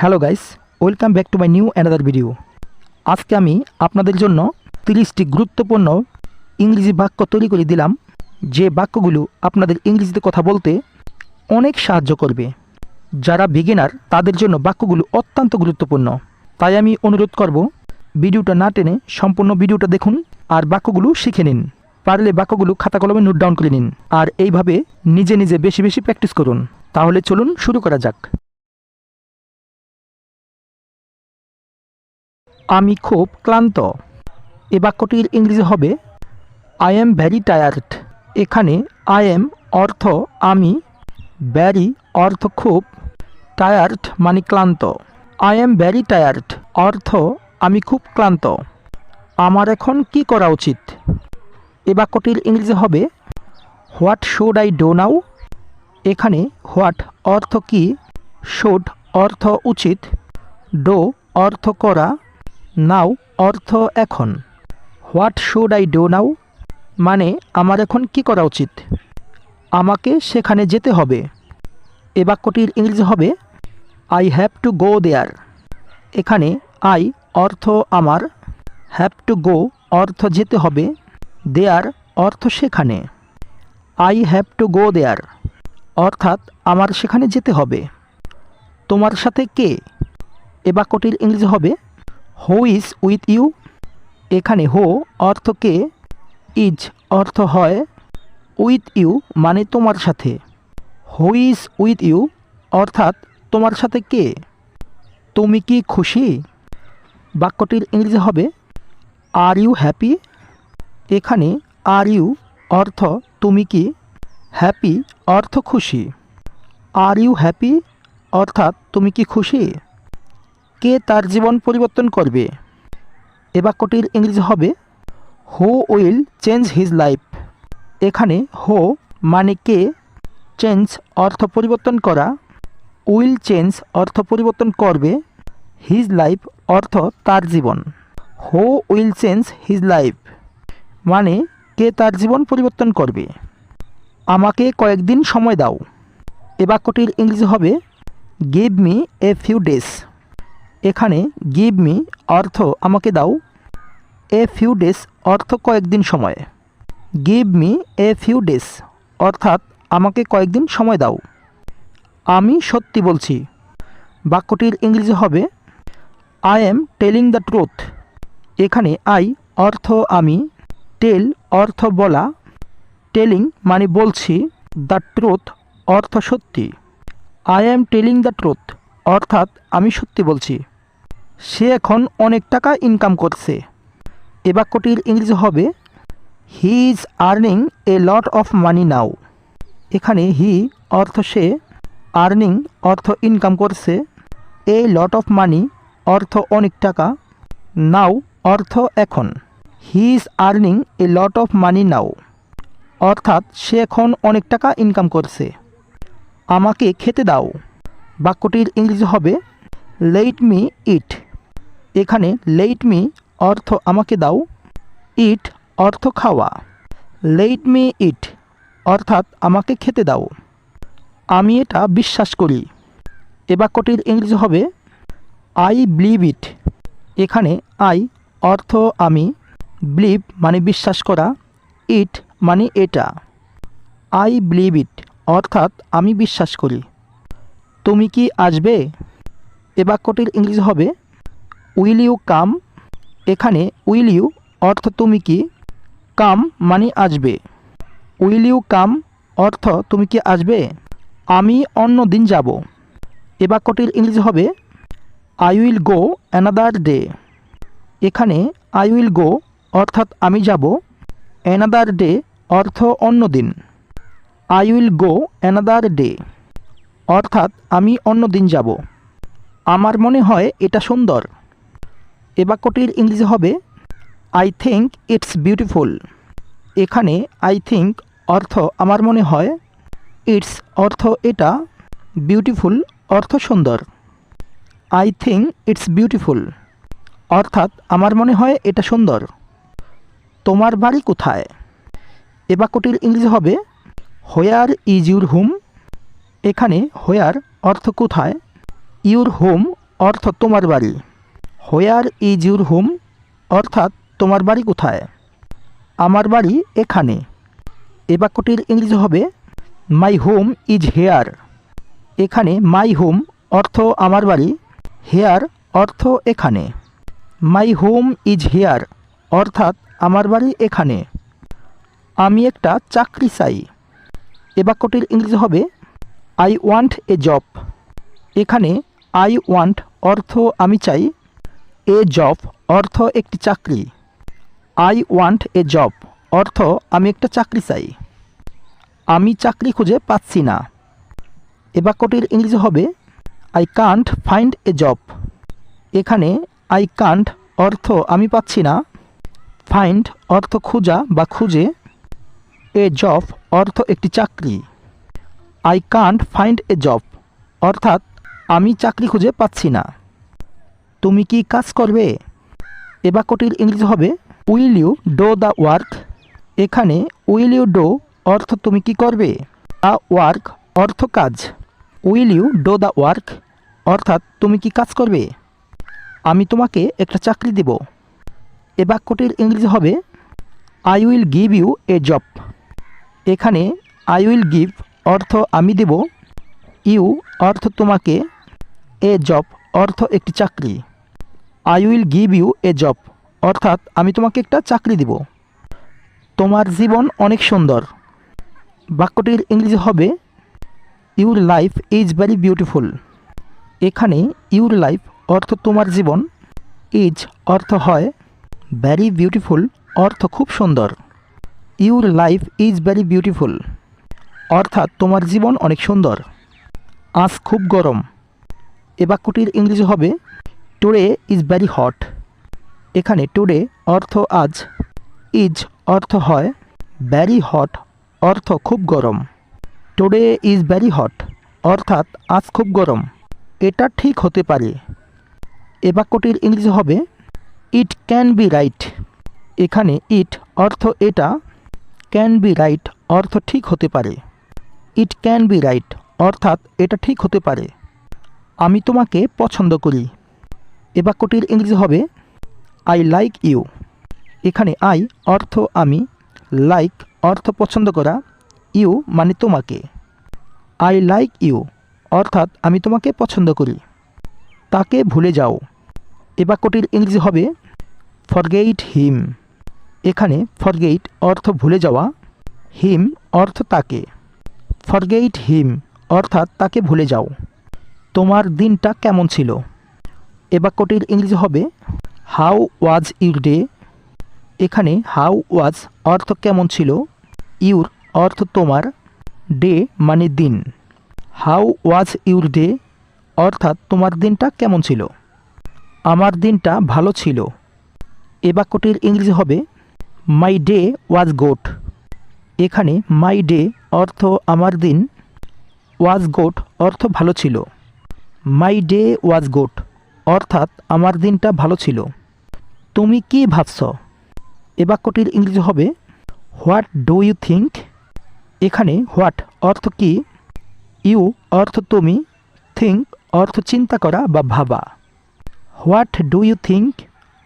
Hello guys, welcome back to my new another video. আজকে আমি আপনাদের জন্য 30টি গুরুত্বপূর্ণ ইংরেজি বাক্য তৈরি করে দিলাম, যে বাক্যগুলো আপনাদের ইংরেজিতে কথা বলতে অনেক সাহায্য করবে। যারা বিগিনার তাদের জন্য বাক্যগুলো অত্যন্ত গুরুত্বপূর্ণ। তাই আমি অনুরোধ করব, ভিডিওটা না টেনে সম্পূর্ণ ভিডিওটা দেখুন আর বাক্যগুলো শিখে নিন। পারলে বাক্যগুলো খাতা কলমে নোট ডাউন করে নিন আর এইভাবে নিজে নিজে বেশি বেশি প্র্যাকটিস করুন। তাহলে চলুন শুরু করা যাক। আমি খুব ক্লান্ত। এ বাক্যটির ইংরেজি হবে আই এম ভ্যারি টায়ার্ড। এখানে আই এম অর্থ আমি, ভ্যারি অর্থ খুব, টায়ার্ড মানে ক্লান্ত। আই এম ভ্যারি টায়ার্ড অর্থ আমি খুব ক্লান্ত। আমার এখন কি করা উচিত? এ বাক্যটির ইংরেজি হবে what should I do now. এখানে হোয়াট অর্থ কি, শুড অর্থ উচিত, ডো অর্থ করা, নাও অর্থ এখন। What should I do now মানে আমার এখন কি করা উচিত। আমাকে সেখানে যেতে হবে। এ বাক্যটির ইংরেজি হবে আই হ্যাভ টু গো দেয়ার। এখানে আই অর্থ আমার, হ্যাভ টু গো অর্থ যেতে হবে, দেয়ার অর্থ সেখানে। আই হ্যাভ টু গো দেয়ার অর্থাৎ আমার সেখানে যেতে হবে। তোমার সাথে কে? এ বাক্যটির ইংরেজি হবে হু ইজ উইথ ইউ। এখানে হু অর্থ কে, ইজ অর্থ হয়, উইথ ইউ মানে তোমার সাথে। হু ইজ উইথ ইউ অর্থাৎ তোমার সাথে কে? তুমি কি খুশি? বাক্যটির ইংরেজি হবে আর ইউ হ্যাপি। এখানে আর ইউ অর্থ তুমি কি, হ্যাপি অর্থ খুশি। আর ইউ হ্যাপি অর্থাৎ তুমি কি খুশি? কে তার জীবন পরিবর্তন করবে? এ বাক্যটির ইংরেজি হবে হু উইল চেঞ্জ হিজ লাইফ। এখানে হু মানে কে, চেঞ্জ অর্থ পরিবর্তন করা, উইল চেঞ্জ অর্থ পরিবর্তন করবে, হিজ লাইফ অর্থ তার জীবন। Who will change his life মানে কে তার জীবন পরিবর্তন করবে। আমাকে কয়েকদিন সময় দাও। এ বাক্যটির ইংরেজি হবে give me a few days. এখানে গিভ মি অর্থ আমাকে দাও, এ ফিউ ডেজ অর্থ কয়েকদিন সময়। Give me a few days অর্থাৎ আমাকে কয়েকদিন সময় দাও। আমি সত্যি বলছি। বাক্যটির ইংরেজি হবে I am telling the truth. এখানে আই অর্থ আমি, টেল অর্থ বলা, টেলিং মানে বলছি, দ্য ট্রুথ অর্থ সত্যি। I am telling the truth অর্থাৎ আমি সত্যি বলছি। সে এখন অনেক টাকা ইনকাম করছে। এ বাক্যটির ইংরেজি হবে he is earning a lot of money now. এখানে হি অর্থ সে, আর্নিং অর্থ ইনকাম করছে, এ লট অফ মানি অর্থ অনেক টাকা, নাও অর্থ এখন। He is earning a lot of money now অর্থাৎ সে এখন অনেক টাকা ইনকাম করছে। আমাকে খেতে দাও। বাক্যটির ইংরেজি হবে লেট মি ইট। এখানে লেট মি অর্থ আমাকে দাও, ইট অর্থ খাওয়া। লেট মি ইট অর্থাৎ আমাকে খেতে দাও। আমি এটা বিশ্বাস করি। এ বাক্যটির ইংরেজি হবে আই বিলিভ ইট। এখানে আই অর্থ আমি, বিলিভ মানে বিশ্বাস করা, ইট মানে এটা। আই বিলিভ ইট অর্থাৎ আমি বিশ্বাস করি। তুমি কি আসবে? এ বাক্যটির ইংরেজি হবে উইল ইউ কাম। এখানে উইল ইউ অর্থ তুমি কি, কাম মানে আসবে। উইল ইউ কাম অর্থ তুমি কি আসবে? আমি অন্য দিন যাব। এ বাক্যটির ইংরেজি হবে I will go another day. এখানে আই উইল গো অর্থাৎ আমি যাব, অ্যানাদার ডে অর্থ অন্য দিন। I will go another day অর্থাৎ আমি অন্য দিন যাব। আমার মনে হয় এটা সুন্দর। এ বাক্যটির ইংরেজি হবে আই থিঙ্ক ইটস বিউটিফুল। এখানে আই থিঙ্ক অর্থ আমার মনে হয়, ইটস অর্থ এটা, বিউটিফুল অর্থ সুন্দর। আই থিঙ্ক ইটস বিউটিফুল অর্থাৎ আমার মনে হয় এটা সুন্দর। তোমার বাড়ি কোথায়? এ বাক্যটির ইংরেজি হবে হোয়ার ইজ ইউর হোম। এখানে হোয়ার অর্থ কোথায়, ইউর হোম অর্থ তোমার বাড়ি। হোয়ার ইজ ইউর হোম অর্থাৎ তোমার বাড়ি কোথায়। আমার বাড়ি এখানে। এ বাক্যটির ইংরেজি হবে মাই হোম ইজ হেয়ার। এখানে মাই হোম অর্থ আমার বাড়ি, হেয়ার অর্থ এখানে। মাই হোম ইজ হেয়ার অর্থাৎ আমার বাড়ি এখানে। আমি একটা চাকরি চাই। এ বাক্যটির ইংরেজি হবে আই ওয়ান্ট এ জব। এখানে আই ওয়ান্ট অর্থ আমি চাই, এ জব অর্থ একটি চাকরি। আই ওয়ান্ট এ জব অর্থ আমি একটা চাকরি চাই। আমি চাকরি খুঁজে পাচ্ছি না। এ বাক্যটির ইংরেজি হবে I can't find a job. এখানে আই কান্ট অর্থ আমি পাচ্ছি না, ফাইন্ড অর্থ খোঁজা বা খুঁজে, এ জব অর্থ একটি চাকরি। I can't find a job অর্থাৎ আমি চাকরি খুঁজে পাচ্ছি না। তুমি কি কাজ করবে। এ বাক্যটির ইংরেজি হবে will you do the work. এখানে উইল ইউ ডো অর্থ তুমি কি করবে, দ্য ওয়ার্ক অর্থ কাজ। Will you do the work অর্থাৎ তুমি কি কাজ করবে। আমি তোমাকে একটা চাকরি দেব। এ বাক্যটির ইংরেজি হবে I will give you a job. এখানে আই উইল গিভ অর্থ আমি দেব, ইউ অর্থ তোমাকে, এ জব অর্থ একটি চাকরি। I will give you a job অর্থাৎ আমি তোমাকে একটা চাকরি দেব। তোমার জীবন অনেক সুন্দর। বাক্যটির ইংরেজি হবে your life is very beautiful. এখানে ইউর লাইফ অর্থ তোমার জীবন, ইজ অর্থ হয়, ভেরি বিউটিফুল অর্থ খুব সুন্দর। Your life is very beautiful অর্থাৎ তোমার জীবন অনেক সুন্দর। আজ খুব গরম। এ বাক্যটির ইংরেজি হবে টুডে ইজ ভেরি হট। এখানে টুডে অর্থ আজ, ইজ অর্থ হয়, ভেরি হট অর্থ খুব গরম। টুডে ইজ ভেরি হট অর্থাৎ আজ খুব গরম। এটা ঠিক হতে পারে। এ বাক্যটির ইংরেজি হবে ইট ক্যান বি রাইট। এখানে ইট অর্থ এটা, ক্যান বি রাইট অর্থ ঠিক হতে পারে। ইট ক্যান বি রাইট অর্থাৎ এটা ঠিক হতে পারে। আমি তোমাকে পছন্দ করি। এ বাক্যটির ইংরেজি হবে আই লাইক ইউ। এখানে আই অর্থ আমি, লাইক অর্থ পছন্দ করা, ইউ মানে তোমাকে। আই লাইক ইউ অর্থাৎ আমি তোমাকে পছন্দ করি। তাকে ভুলে যাও। এ বাক্যটির ইংরেজি হবে ফরগেট হিম। এখানে ফরগেট অর্থ ভুলে যাওয়া, হিম অর্থ তাকে। ফরগেট হিম অর্থাৎ তাকে ভুলে যাও। তোমার দিনটা কেমন ছিল। এ বাক্যটির ইংরেজি হবে হাউ ওয়াজ ইউর ডে। এখানে হাউ ওয়াজ অর্থ কেমন ছিল, ইউর অর্থ তোমার, ডে মানে দিন। হাউ ওয়াজ ইউর ডে অর্থাৎ তোমার দিনটা কেমন ছিল। আমার দিনটা ভালো ছিল। এ বাক্যটির ইংরেজি হবে মাই ডে ওয়াজ গুড। এখানে মাই ডে অর্থ আমার দিন, ওয়াজ গুড অর্থ ভালো ছিল। মাই ডে ওয়াজ গুড অর্থাৎ আমার দিনটা ভালো ছিল। তুমি কি ভাবছ। এ বাক্যটির ইংরেজি হবে হোয়াট ডু ইউ থিঙ্ক। এখানে হোয়াট অর্থ কি, ইউ অর্থ তুমি, থিঙ্ক অর্থ চিন্তা করা বা ভাবা। হোয়াট ডু ইউ থিঙ্ক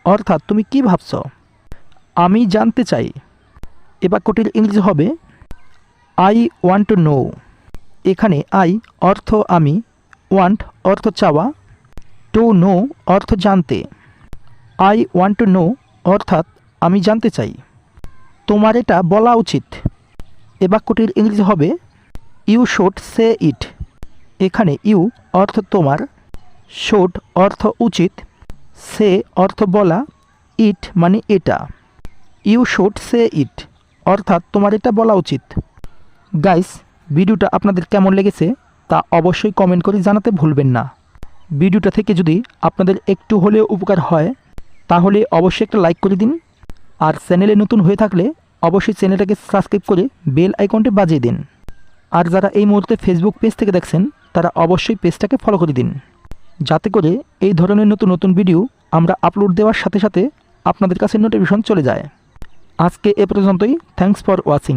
অর্থাৎ তুমি কি ভাবছ। আমি জানতে চাই। এ বাক্যটির ইংরেজি হবে আই ওয়ান্ট টু নো। এখানে আই অর্থ আমি, ওয়ান্ট অর্থ চাওয়া, টু নো অর্থ জানতে। আই ওয়ান্ট টু নো অর্থাৎ আমি জানতে চাই। তোমার এটা বলা উচিত। এ বাক্যটির ইংরেজি হবে ইউ শুড সে ইট। এখানে ইউ অর্থ তোমার, শুড অর্থ উচিত, সে অর্থ বলা, ইট মানে এটা। ইউ শুড সে ইট অর্থাৎ তোমার এটা বলা উচিত। গাইস, ভিডিওটা আপনাদের কেমন লেগেছে তা অবশ্যই কমেন্ট করে জানাতে ভুলবেন না। ভিডিওটা থেকে যদি আপনাদের একটু হলেও উপকার হয় তাহলে অবশ্যই একটা লাইক করে দিন। আর চ্যানেলে নতুন হয়ে থাকলে অবশ্যই চ্যানেলটাকে সাবস্ক্রাইব করে বেল আইকনটি বাজিয়ে দিন। আর যারা এই মুহূর্তে ফেসবুক পেজ থেকে দেখছেন তারা অবশ্যই পেজটাকে ফলো করে দিন, যাতে করে এই ধরনের নতুন নতুন ভিডিও আমরা আপলোড দেওয়ার সাথে সাথে আপনাদের কাছে নোটিফিকেশন চলে যায়। আজকে এ পর্যন্তই। Thanks for watching.